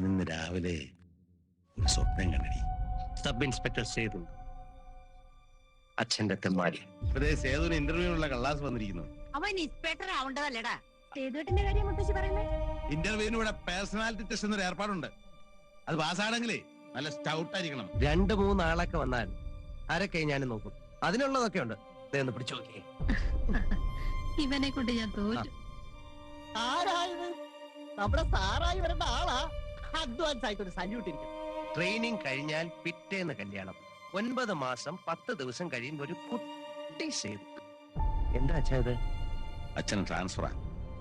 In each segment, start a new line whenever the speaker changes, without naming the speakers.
ഞാനിന്ന് രാവിലെ ഒരു സ്വപ്നം കണ്ടടി.
സബ് ഇൻസ്പെക്ടർ സേതു, അച്ഛന്റെ തെമ്മാടി.
സേതുവിന് ഇന്റർവ്യൂവിനുള്ള കള്ളാസ് വന്നിരിക്കുന്നു.
അവൻ ഇൻസ്പെക്ടർ ആവണ്ടതല്ലടാ. സേതുവേട്ടന്റെ കാര്യം മുത്തശ്ശി പറയുന്നത്.
ഇന്റർവ്യൂവിന് ഇവിടെ പേഴ്സണാലിറ്റി ടെസ്റ്റ് എന്നൊരു ഏർപ്പാടുണ്ട്. അത് പാസ്സാണെങ്കിലേ നല്ല സ്റ്റൗട്ട് ആയിരിക്കണം.
2-3 ആളൊക്കെ വന്നാൽ ആരൊക്കെ ഞാൻ നോക്കും. അതിനുള്ളതൊക്കെ ഉണ്ട്. ഒന്ന് പിടിച്ചു നോക്കിയേ.
ഇവനെ കൊണ്ട് ഞാൻ തോറ്റു.
നമ്മുടെ സാറായി വരേണ്ട ആളാ. അഡ്വാൻസ് ആയിട്ട് ഒരു സല്യൂട്ട് ഇരിക്കും.
ട്രെയിനിങ് കഴിഞ്ഞാൽ പിറ്റേന്ന് കല്യാണം. 9 മാസം 10 ദിവസം കഴിയുമ്പോൾ ഒരു കുട്ടി സേതു. എന്താ അച്ഛാ ഇത്?
അച്ഛൻ ട്രാൻസ്ഫറാ.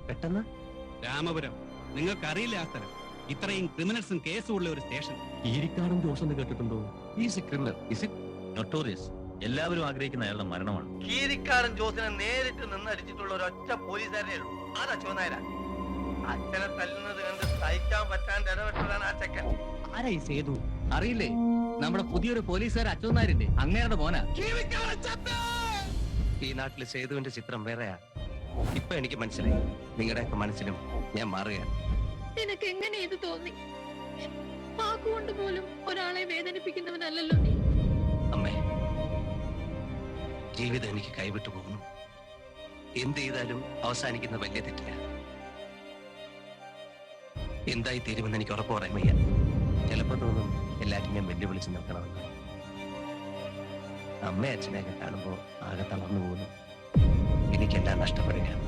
പെട്ടെന്ന്
രാമപുരം, നിങ്ങൾക്കറിയില്ല ആ സ്ഥലം. ഇത്രയും ക്രിമിനൽസും കേസും ഉള്ള ഒരു സ്റ്റേഷൻ.
കീരിക്കാടും ജോസ് കേട്ടിട്ടുണ്ടോ?
Is A criminal. Is it
notorious. എല്ലാവരും ആഗ്രഹിക്കുന്ന അയാളുടെ മരണമാണ്.
കീരിക്കാടൻ ജോസിനെ നേരിട്ട് നിന്നടിച്ചിട്ടുള്ള ഒരു ഒറ്റ പോലീസുകാരനേ ഉള്ളൂ. അത് അച്ഛനായ അച്ഛനെ തല്ലുന്നത് കണ്ട് സഹിക്കാൻ പറ്റാണ്ട് ഇടപെട്ടതാണ് ആ ചെക്കൻ.
ആരാ ഈ സേതു? അറിയില്ലേ? നമ്മുടെ പുതിയൊരു പോലീസുകാർ അച്ഛനാരില്ലേ? അങ്ങേരുടെ മോനാ.
ഈ നാട്ടിലെ സേതുവിന്റെ ചിത്രം വേറെയാ. ഇപ്പൊ എനിക്ക് മനസ്സിലായി. നിങ്ങളുടെയൊക്കെ മനസ്സിലും ഞാൻ മാറുകയാണ്.
നിനക്ക് എങ്ങനെ ഇത് തോന്നി? വാക്കുകൊണ്ട് പോലും ഒരാളെ വേദനിപ്പിക്കുന്നവനല്ലല്ലോ നീ.
അമ്മേ, ജീവിതം എനിക്ക് കൈവിട്ടു പോകുന്നു. എന്ത് ചെയ്താലും അവസാനിക്കുന്ന വലിയ തെറ്റില്ല. എന്തായി തീരുമെന്ന് എനിക്ക് ഉറപ്പ് പറയാൻ വയ്യ. ചിലപ്പോ തോന്നും എല്ലാറ്റിനെയും വെല്ലുവിളിച്ച് നിൽക്കണമെന്ന്. അമ്മ അച്ഛനെയൊക്കെ കാണുമ്പോൾ ആകെ തളർന്നു പോകുന്നു. എനിക്കെല്ലാം നഷ്ടപ്പെടുകയാണ്.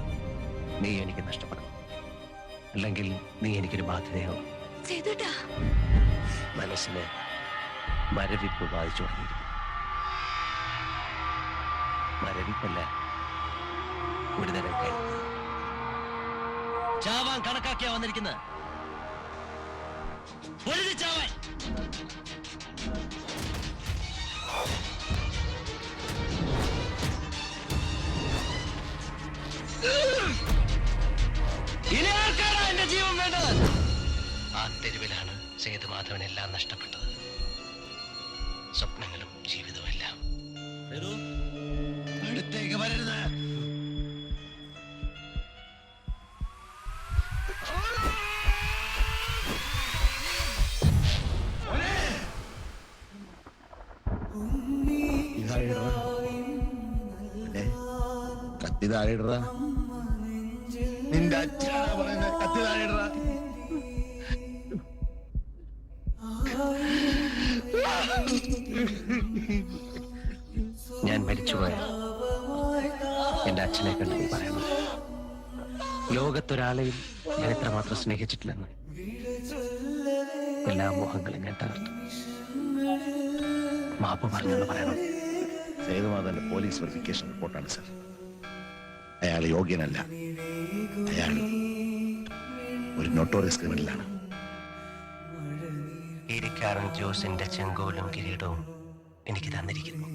നീ എനിക്ക് നഷ്ടപ്പെടണം. അല്ലെങ്കിൽ നീ എനിക്കൊരു ബാധ്യതയാവും. മനസ്സിന് മരവിപ്പ് ബാധിച്ചു തുടങ്ങിയിരിക്കുന്നു. മരവിപ്പല്ല, ഒരുതരം കൈ. ചാവാൻ കണക്കാക്കിയാ വന്നിരിക്കുന്നത്. ചാവാൻ ഇനി ആർക്കാണ് എന്റെ ജീവൻ വേണ്ടത്? ആ തെരുവിലാണ് സേതുമാധവനെല്ലാം നഷ്ടപ്പെട്ടത്. സ്വപ്നങ്ങളും ജീവിതവും എല്ലാം. അടുത്തേക്ക് വരരുത്.
കത്തി താഴെയിട. നിന്റെ അച്ഛനാണ് പറയുന്നത്. കത്തി താഴെയിട.
ഞാൻ മരിച്ചുപോയ എന്റെ അച്ഛനെ കണ്ടു പറയണം. ലോകത്തൊരാളെയും ഞാൻ എത്രമാത്രം സ്നേഹിച്ചിട്ടില്ലെന്ന്. എല്ലാ മോഹങ്ങളും ഞാൻ തകർത്തു. മാപ്പ് പറഞ്ഞെന്ന് പറയണം.
സേതുമാധവന്റെ പോലീസ് വെരിഫിക്കേഷൻ റിപ്പോർട്ടാണ് സർ. അയാൾ യോഗ്യനല്ല. അയാൾ ഒരു നൊട്ടോറിയസ് ക്രിമിനലാണ്.
കീരിക്കാരൻ ജോസിന്റെ ചെങ്കോലും കിരീടവും എനിക്ക് തന്നിരിക്കുന്നു.